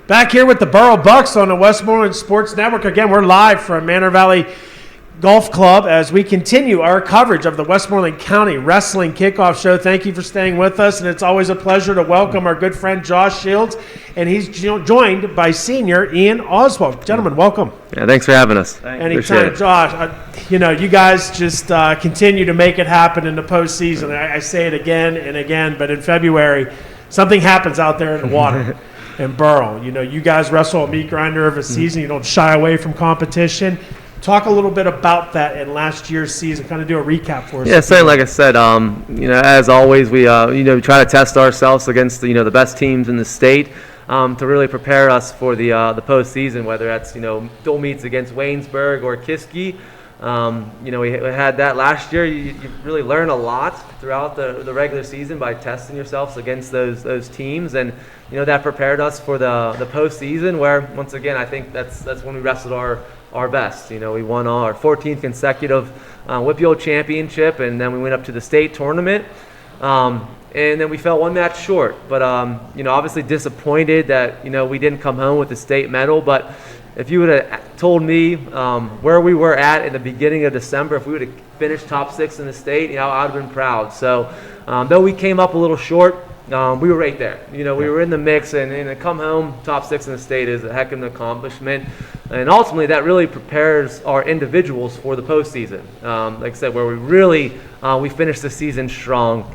Back here with the Burrell Bucks on the Westmoreland Sports Network. Again, we're live from Manor Valley Golf Club as we continue our coverage of the Westmoreland County Wrestling Kickoff Show. Thank you for staying with us, and it's always a pleasure to welcome our good friend Josh Shields, and he's joined by senior Ian Oswald. Gentlemen, welcome. Yeah, thanks for having us. Anytime, Josh. You guys just continue to make it happen in the postseason. I say it again and again, but in February, something happens out there in the water. And Burrell, you guys wrestle a meat grinder of a season. You don't shy away from competition. Talk a little bit about that in last year's season. Kind of do a recap for us. Yeah, certainly. Like I said, as always, we try to test ourselves against the best teams in the state to really prepare us for the postseason. Whether that's dual meets against Waynesburg or Kiski. We had that last year. You really learn a lot throughout the regular season by testing yourselves against those teams, and that prepared us for the postseason, where once again I think that's when we wrestled our best. We won our 14th consecutive WPO championship, and then we went up to the state tournament, and then we fell one match short. But obviously disappointed that we didn't come home with the state medal, but if you would have told me where we were at in the beginning of December, if we would have finished top 6 in the state, I would have been proud. So though we came up a little short, we were right there. We were in the mix, and to come home top 6 in the state is a heck of an accomplishment. And ultimately, that really prepares our individuals for the postseason. Like I said, where we really we finished the season strong.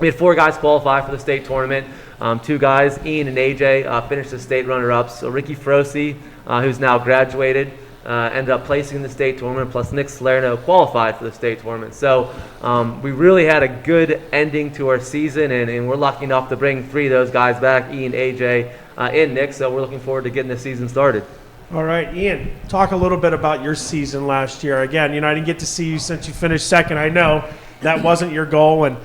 We had 4 guys qualify for the state tournament. 2 guys, Ian and AJ, finished the state runner-ups. So Ricky Froese, who's now graduated, ended up placing in the state tournament, plus Nick Salerno qualified for the state tournament. So we really had a good ending to our season, and we're lucky enough to bring 3 of those guys back, Ian, AJ, and Nick. So we're looking forward to getting the season started. All right, Ian, talk a little bit about your season last year. Again, I didn't get to see you since you finished second. I know that wasn't your goal, and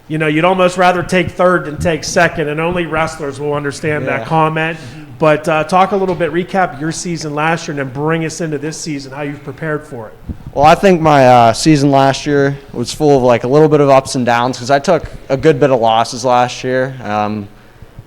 you'd almost rather take third than take second, and only wrestlers will understand that comment. But talk a little bit, recap your season last year, and then bring us into this season, how you've prepared for it. Well, I think my season last year was full of a little bit of ups and downs because I took a good bit of losses last year.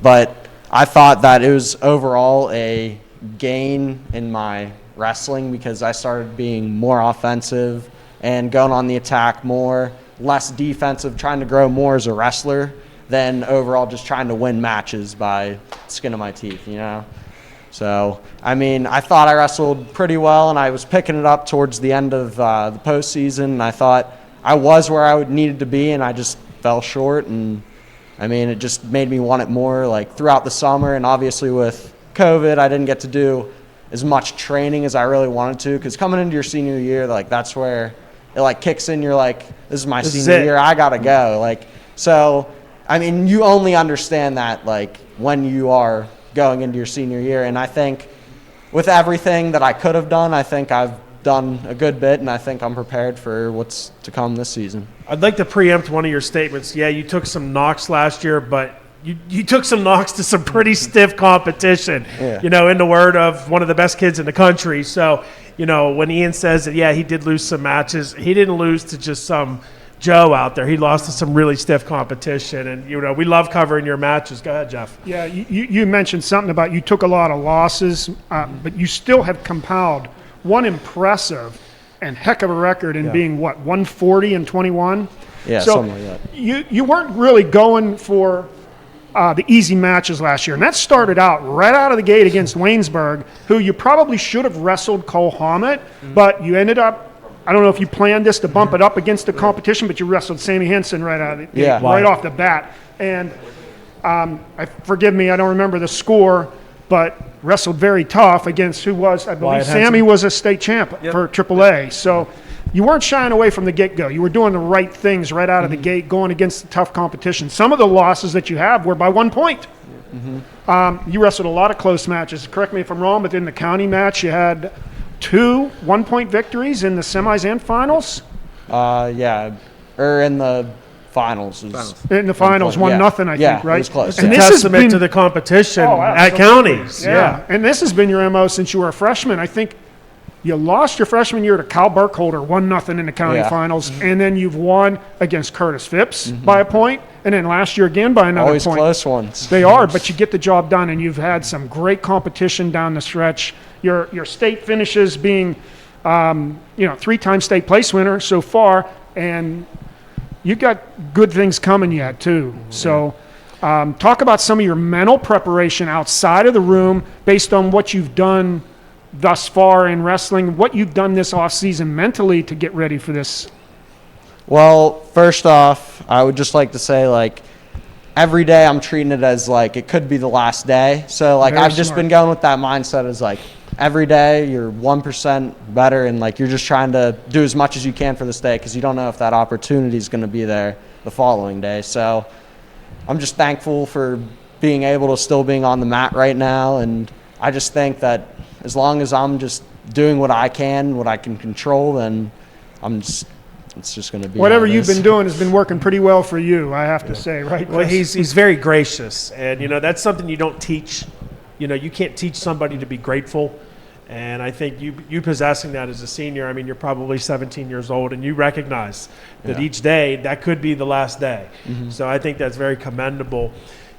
But I thought that it was overall a gain in my wrestling because I started being more offensive and going on the attack more, less defensive, trying to grow more as a wrestler than overall just trying to win matches by skin of my teeth, So, I thought I wrestled pretty well, and I was picking it up towards the end of the postseason, and I thought I was where I needed to be, and I just fell short, and, it just made me want it more, throughout the summer, and obviously with COVID, I didn't get to do as much training as I really wanted to, because coming into your senior year, that's where it, kicks in, you're like, this is my senior year, I gotta go, so... you only understand that, when you are going into your senior year. And I think with everything that I could have done, I think I've done a good bit, and I think I'm prepared for what's to come this season. I'd like to preempt one of your statements. Yeah, you took some knocks last year, but you took some knocks to some pretty stiff competition, in the word of one of the best kids in the country. So, when Ian says that, he did lose some matches, he didn't lose to just some Joe out there. He lost to some really stiff competition, and we love covering your matches. Go ahead, Jeff. Yeah, you mentioned something about you took a lot of losses, but you still have compiled one impressive and heck of a record in being 140 and 21. Yeah, so something like that. You weren't really going for the easy matches last year, and that started out right out of the gate against Waynesburg, who you probably should have wrestled Cole Hammett, but you ended up. I don't know if you planned this to bump it up against the competition, but you wrestled Sammy Henson right out of the gate, right off the bat. And forgive me, I don't remember the score, but wrestled very tough against who was, I believe, Sammy was a state champ for AAA. So you weren't shying away from the get-go. You were doing the right things right out of the gate, going against the tough competition. Some of the losses that you have were by 1 point. You wrestled a lot of close matches. Correct me if I'm wrong, but in the county match, you had 2 1-point victories in the semis and finals? In the finals. In the finals, 1-0, I think, right? It was close. And this has been to the competition at counties. Yeah, and this has been your MO since you were a freshman. I think You lost your freshman year to Cal Burkholder, 1-0 in the county finals, and then you've won against Curtis Phipps by a point, and then last year again by another Always point. close ones. They are, but you get the job done, and you've had some great competition down the stretch. Your state finishes being, 3-time state place winner so far, and you got good things coming yet too. So talk about some of your mental preparation outside of the room based on what you've done thus far in wrestling, what you've done this offseason mentally to get ready for this. Well, first off, I would just like to say, like, every day I'm treating it as, like, it could be the last day. So, like, Very I've just smart. been going with that mindset as, like, every day you're 1% better, and, like, you're just trying to do as much as you can for this day because you don't know if that opportunity is going to be there the following day. So I'm just thankful for being able to still being on the mat right now, and I just think that as long as I'm just doing what I can control, then it's just going to be Whatever how it you've is. been doing has been working pretty well for you, I have to say, right? Well, Chris? he's very gracious, and that's something you don't teach. You can't teach somebody to be grateful, and I think you possessing that as a senior. I mean, you're probably 17 years old, and you recognize that each day that could be the last day. So I think that's very commendable.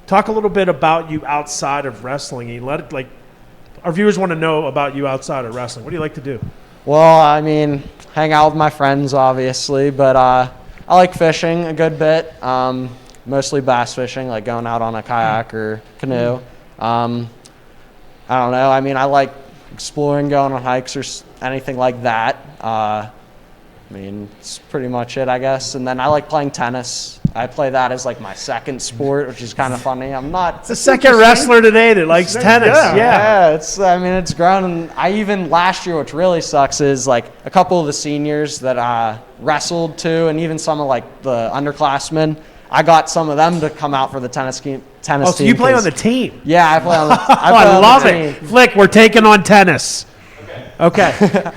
Talk a little bit about you outside of wrestling. And let it, like, our viewers want to know about you outside of wrestling. What do you like to do? Well, I mean, hang out with my friends, obviously, but I like fishing a good bit, mostly bass fishing, like going out on a kayak or canoe. I don't know. I mean, I like exploring, going on hikes or anything like that. I mean, it's pretty much it, I guess. And then I like playing tennis. I play that as, like, my second sport, which is kind of funny. I'm not It's the second wrestler today that likes tennis. yeah, it's grown. And I even last year, which really sucks, is like a couple of the seniors that I wrestled to, and even some of like the underclassmen. I got some of them to come out for the tennis team. Oh, so you play on the team? Yeah, I play on the. I love it. Flick, we're taking on tennis. Okay.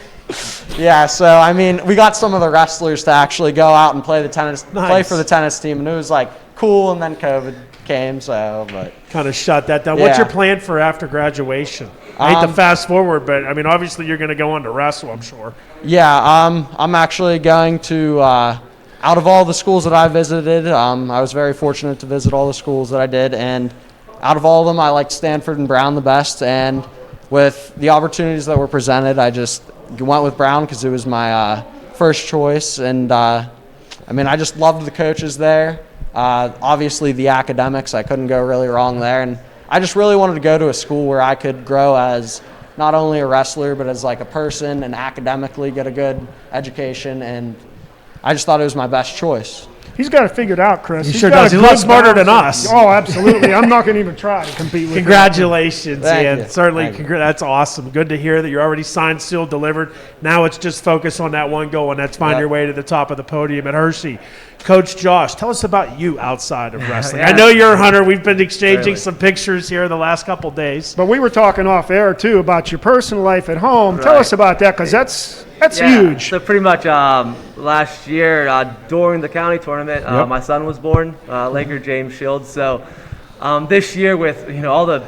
Yeah, so I mean, we got some of the wrestlers to actually go out and play Nice. play for the tennis team, and it was like cool. And then COVID came, so but. Kind of shut that down. What's Yeah. your plan for after graduation? I hate to fast forward, but I mean, obviously you're going to go on to wrestle, I'm sure. Yeah, I'm actually going to, out of all the schools that I visited, I was very fortunate to visit all the schools that I did, and out of all of them, I liked Stanford and Brown the best, and with the opportunities that were presented, I just went with Brown because it was my first choice, and I mean, I just loved the coaches there. Obviously, the academics, I couldn't go really wrong there, and I just really wanted to go to a school where I could grow as not only a wrestler, but as like a person and academically get a good education, and I just thought it was my best choice. He's got it figured out, Chris. He He's sure got does. a He's a lot good smarter than balance. us. Oh, absolutely. I'm not going to even try to compete with him. Congratulations, Thank Ian. you. Certainly, Thank you. that's awesome. Good to hear that you're already signed, sealed, delivered. Now it's just focus on that one goal, and that's find Yep. your way to the top of the podium at Hershey. Coach Josh, tell us about you outside of wrestling. Yeah. I know you're a hunter. We've been exchanging some pictures here the last couple days. But we were talking off air, too, about your personal life at home. Tell Right. us about that, because that's Yeah, huge. So pretty much last year during the county tournament, my son was born, Laker James Shields. So this year with all the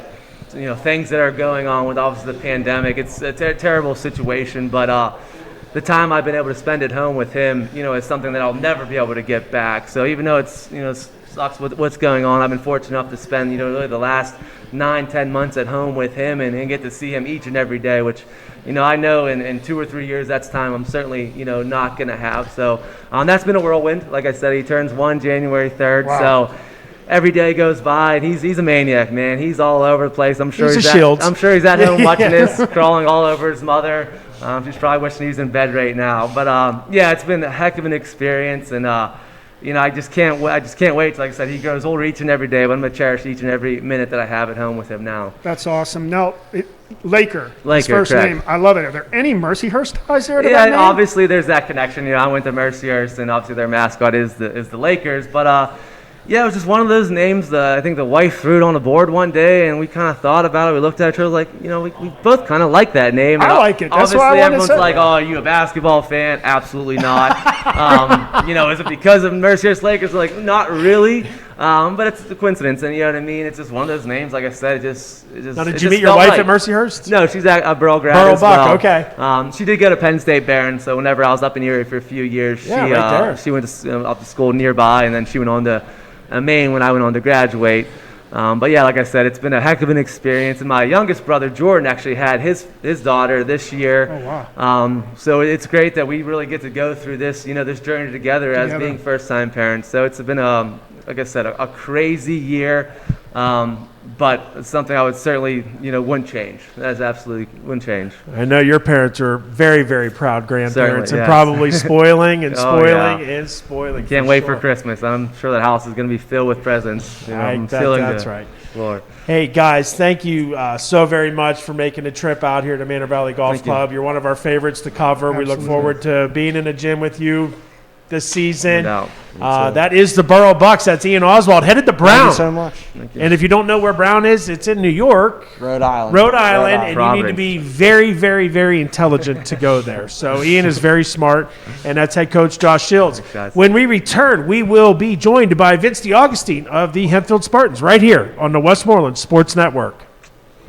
things that are going on with obviously the pandemic, it's a terrible situation. But the time I've been able to spend at home with him, is something that I'll never be able to get back. So even though it's sucks with what's going on, I've been fortunate enough to spend really the last 9-10 months at home with him and get to see him each and every day, which I know in 2 or 3 years that's time I'm certainly not going to have. So that's been a whirlwind. Like I said, he turns 1 January 3rd. Wow. So every day goes by, and he's a maniac, man. He's all over the place. I'm sure He's a at, Shields. I'm sure he's at home watching this, crawling all over his mother. She's probably wishing he's in bed right now. But yeah, it's been a heck of an experience, and I just can't wait. Like I said, he grows older each and every day, but I'm gonna cherish each and every minute that I have at home with him now. That's awesome. Now, Laker, his Laker, first correct. name. I love it. Are there any Mercyhurst ties there to that Yeah, name? obviously there's that connection. I went to Mercyhurst, and obviously their mascot is the Lakers. But yeah, it was just one of those names that I think the wife threw it on the board one day, and we kind of thought about it. We looked at each other like, we both kind of like that name. I And like it. That's obviously why I wanted to everyone's say like, that. oh, are you a basketball fan? Absolutely not. Is it because of Mercyhurst Lakers? Like, not really. But it's a coincidence, and you know what I mean. It's just one of those names. Like I said, it just. Now, did you meet your wife at Mercyhurst? No, she's at Burrell grad Burrell as Buck, well. okay. She did go to Penn State Barron, so whenever I was up in Erie for a few years, Yeah, right there. she went to up to school nearby, and then she went on to Maine when I went on to graduate. But yeah, like I said, it's been a heck of an experience. And my youngest brother, Jordan, actually had his daughter this year. Oh, wow. So it's great that we really get to go through this, this journey together as being first-time parents. So it's been, like I said, a crazy year. But it's something I would certainly, wouldn't change. That's absolutely wouldn't change. I know your parents are very, very proud grandparents, Certainly, and yes. probably spoiling and spoiling yeah. and spoiling. Can't wait for Christmas. I'm sure that house is going to be filled with presents. That's right. Lord. Hey, guys, thank you so very much for making the trip out here to Manor Valley Golf Club. You're one of our favorites to cover. Absolutely. We look forward to being in the gym with you this season. No doubt. That is the Burrell Bucks. That's Ian Oswald, headed to Brown. Thank you so much. And if you don't know where Brown is, it's in New York. Rhode Island. And you need to be very, very, very intelligent to go there. So Ian is very smart, and that's head coach Josh Shields. Thanks, guys. When we return, we will be joined by Vince DeAugustine of the Hempfield Spartans right here on the Westmoreland Sports Network.